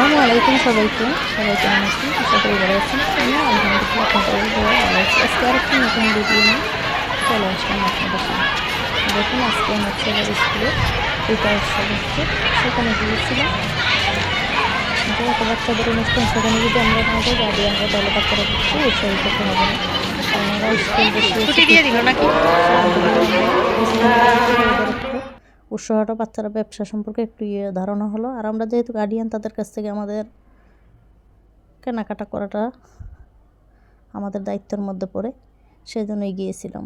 আসসালামু আলাইকুম সবাইকে কেমন আছেন? আশা করি ভালো আছেন। আমি আলহামদুলিল্লাহ আপনাদের দোয়ায় ভালো আছি। আজকে আরেকটি নতুন ভিডিও নিয়ে চলে আসলাম আপনাদের সামনে। দেখুন আজকে আমার ছেলের স্কুলে পিঠা উৎসব হচ্ছে, সেখানে গিয়েছিলাম। যেহেতু বাচ্চাদের অনুষ্ঠান, সেখানে যদি আমরা না যাই গার্ডিয়ানরা তাহলে বাচ্চারা একটু উৎসাহিত হবে না, কারণ ওরা স্কুল উৎসাহটা বাচ্চারা ব্যবসা সম্পর্কে একটু ধারণা হলো। আর আমরা যেহেতু গার্ডিয়ান, তাদের কাছ থেকে আমাদের কেনাকাটা করাটা আমাদের দায়িত্বের মধ্যে পড়ে, সেই জন্যই গিয়েছিলাম।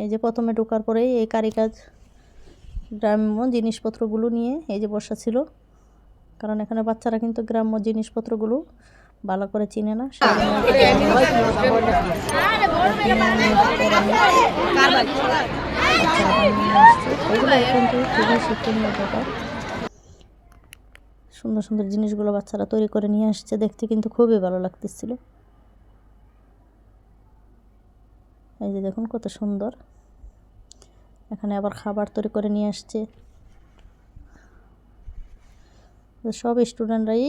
এই যে প্রথমে ঢোকার পরেই এই কারিকাজ গ্রাম্য জিনিসপত্রগুলো নিয়ে এই যে বসা ছিল, কারণ এখানে বাচ্চারা কিন্তু গ্রাম্য জিনিসপত্রগুলো ভালো করে চিনে না। কিন্তু খুবই শিক্ষণীয় ব্যাপার। সুন্দর সুন্দর জিনিসগুলো বাচ্চারা তৈরি করে নিয়ে আসছে, দেখতে কিন্তু খুবই ভালো লাগতেছিল। এই যে দেখুন কত সুন্দর। এখানে আবার খাবার তৈরি করে নিয়ে আসছে। সব স্টুডেন্টরাই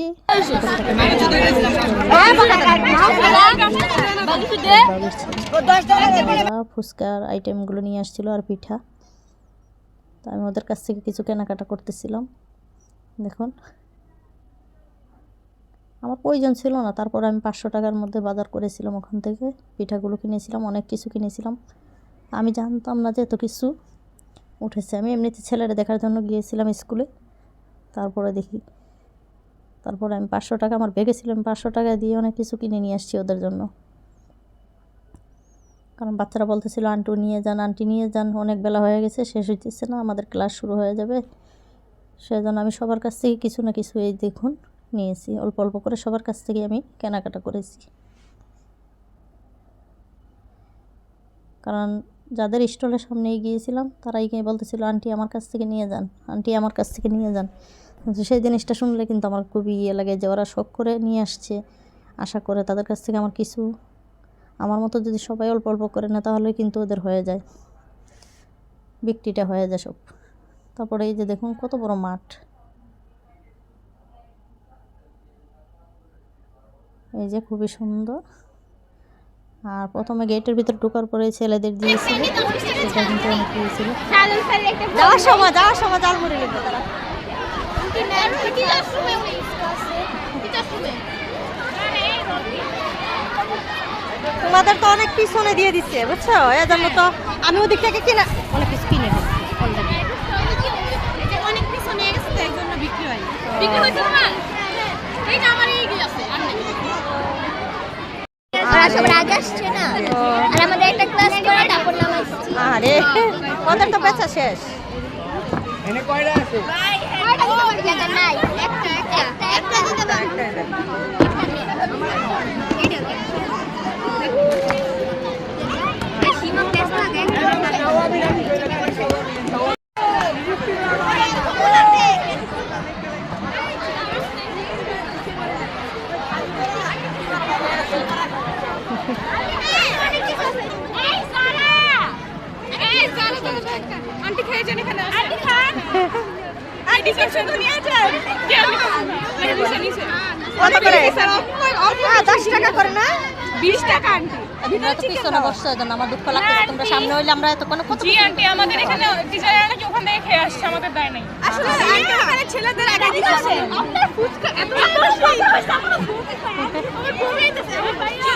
ফুচকার আইটেমগুলো নিয়ে আসছিল আর পিঠা। তো আমি ওদের কাছ থেকে কিছু কেনাকাটা করতেছিলাম। দেখুন আমার প্রয়োজন ছিল না, তারপর আমি 500 টাকার মধ্যে বাজার করেছিলাম। ওখান থেকে পিঠাগুলো কিনেছিলাম, অনেক কিছু কিনেছিলাম। আমি জানতাম না যে এত কিছু উঠেছে। আমি এমনিতে ছেলেরা দেখার জন্য গিয়েছিলাম স্কুলে। তারপরে আমি 500 টাকা আমার ব্যাগে ছিল, আমি 500 টাকা দিয়ে অনেক কিছু কিনে নিয়ে আসছি ওদের জন্য। কারণ বাচ্চারা বলতেছিল আন্টি নিয়ে যান, অনেক বেলা হয়ে গেছে, শেষ হইতেছে না, আমাদের ক্লাস শুরু হয়ে যাবে। সেজন্য আমি সবার কাছ থেকে কিছু না কিছু এই দেখুন নিয়েছি, অল্প অল্প করে সবার কাছ থেকে আমি কেনাকাটা করেছি। কারণ যাদের স্টলের সামনে গিয়েছিলাম তারাই বলতেছিল আন্টি আমার কাছ থেকে নিয়ে যান। সেই জিনিসটা শুনলে কিন্তু আমার খুবই লাগে যে ওরা শখ করে নিয়ে আসছে, আশা করে তাদের কাছ থেকে আমার কিছু, আমার মতো যদি সবাই অল্প অল্প করে না, তাহলে কিন্তু ওদের হয়ে যায়, বিক্রিটা হয়ে যায় সব। তারপরে এই যে দেখুন কত বড় মাঠ, এই যে খুবই সুন্দর। আর প্রথমে গেটের ভিতর ঢোকার পরে ছেলেদের দিয়েছিল, সেটা কিন্তু অনেক দিয়েছিল। যাওয়ার সময় জালমুড়ি লিখবে তারা। তোমাদের তো অনেক পিছনে দিয়ে দিচ্ছে, বুঝছো? এজন্য তো আমি ওদিক থেকে কিনা অনেক কিছু কিনে অনেক পিছনে গেছে, তো এই জন্য বিক্রি হয়। বিক্রি হইতো না, এইটা আমার এই আছে আর নাই। ওরা সবার আগে আসছে না, আর আমাদের একটা ক্লাস করে তারপর নাম আসছে। আরে ওদের তো বেচা শেষ। এনে কয়টা আছে? ভাই জায়গা নাই, একটা দিতে পারো। সীমা প্লেস লাগে আন্টি খেয়ে যান এখানে, আন্টি খান, আন্টি সেকশন তো নিয়ে যান। কে নিছে? কত করে? 10 টাকা করে না, 20 টাকা আন্টি। তোমরা তো পিছনে বসছো, এজন্য আমার দুঃখ লাগছে। তোমরা সামনে হইলে আমরা এত কোনো কত। জি আন্টি, আমাদের এখানে টিচাররা নাকি ওখান থেকে খেয়ে আসছে, আমাদের দায় নাই। আসলে আন্টি ওখানে ছেলেদের আগে দিতেছে। আপনার ফুচকা এত আমার ঘুমিয়ে যাচ্ছে আমার ভাইয়া।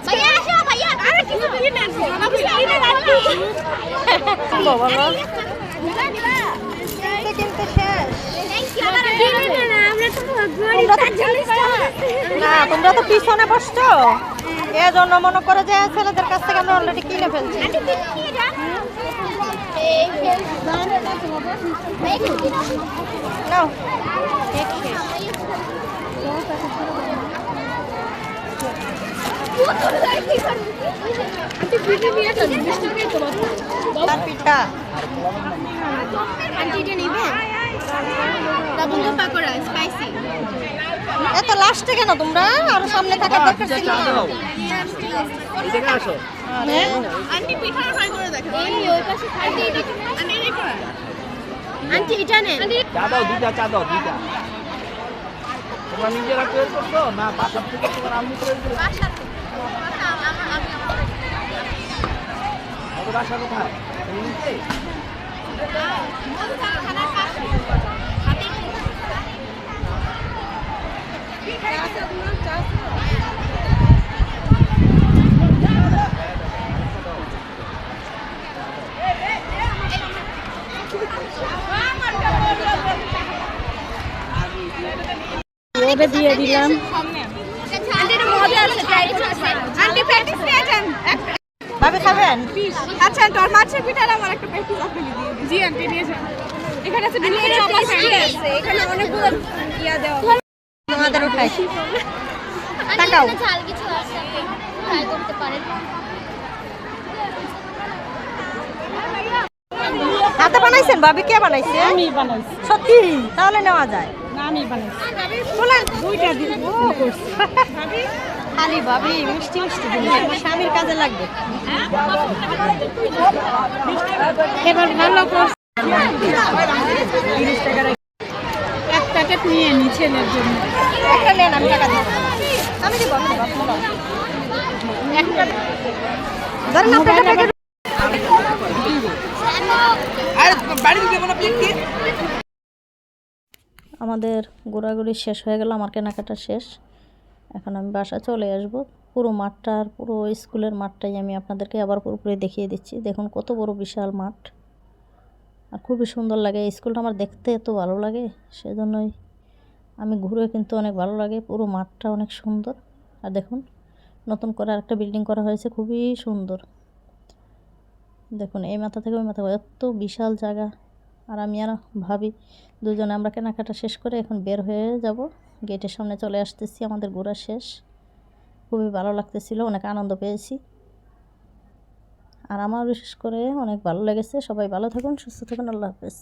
ভাইয়া আসো ভাইয়া, আরে কিছু কিনে নেন, আমি কিনে আনছি। বলো কিন্তু শেষ। না, তোমরা তো পিছনে বসছো, এজন্য মনে করে যে ছেলেদের কাছ থেকে আমরা অলরেডি কিনে ফেলছি। নাও পিঠা এত লাস্টে কেন তোমরা? আরো সামনে থাকার দরকার ছিল না। এদিকে আসো। আন্টি পিঠা ফ্রাই করে দেখো। এই ওই পাশে খাই দিই। আন্টি দেখো আন্টি এটা নেন চা দাও দুইটা তোমরা নিজেরা তৈরি করছো না বাসা থেকে তোমার আম্মু তৈরি করে বাসা কোথায় এই নিচে? ওরে দিয়ে দিলাম। আন্টি এটা মজা আছে ট্রাই করতে আন্টি প্র্যাকটিস নিয়েছেন ভাবে খাবেন? আচ্ছা তোর মাছের পিঠার আমার একটা প্র্যাকটিস আপনি দিয়ে দিন। জি আন্টি নিয়েছেন। এখানে আছে বিভিন্ন রকমের আছে, এখানে অনেকগুলো ইয়া দেওয়া। আমাদেরও খাই। আন্টি তাকাও। এটা ঝাল কিছু আছে ট্রাই করতে পারেন হাতে বানাইছেন? ভাবি কে বানাইছে? আমি বানাইছি। সত্যি? তাহলে নেওয়া যায়। না আমি বানাইছি। বলেন দুইটা দিন করছি। খালি ভাবি মিষ্টি মিষ্টি দিন আমার স্বামীর কাজে লাগবে। এবার ভালো করছে। 30 টাকা এক প্যাকেট নিয়ে নি ছেলের জন্য। একটা নেন আমি টাকা দিব। আমি দিব একটা ধরেন আপনার প্যাকেট। আরে বাড়িতে দেবো না প্লেট কি আমাদের ঘোরাঘুরি শেষ হয়ে গেল, আমার কেনাকাটা শেষ। এখন আমি বাসা চলে আসব। পুরো মাঠটার পুরো স্কুলের মাঠটাই আমি আপনাদেরকে আবার পুরোপুরি দেখিয়ে দিচ্ছি। দেখুন কত বড় বিশাল মাঠ, আর খুবই সুন্দর লাগে। এই স্কুলটা আমার দেখতে এত ভালো লাগে, সেজন্যই আমি ঘুরে কিন্তু অনেক ভালো লাগে। পুরো মাঠটা অনেক সুন্দর। আর দেখুন নতুন করে আরেকটা বিল্ডিং করা হয়েছে, খুবই সুন্দর। দেখুন এই মাথা থেকে ওই মাথা এত বিশাল জায়গা। আর আমি আর ভাবি দুজনে আমরা কেনাকাটা শেষ করে এখন বের হয়ে যাব। গেটের সামনে চলে আসতেছি, আমাদের ঘোরা শেষ। খুবই ভালো লাগতেছিল, অনেক আনন্দ পেয়েছি। আর আমার বিশেষ করে অনেক ভালো লেগেছে। সবাই ভালো থাকুন, সুস্থ থাকুন, আল্লাহ হাফেজ।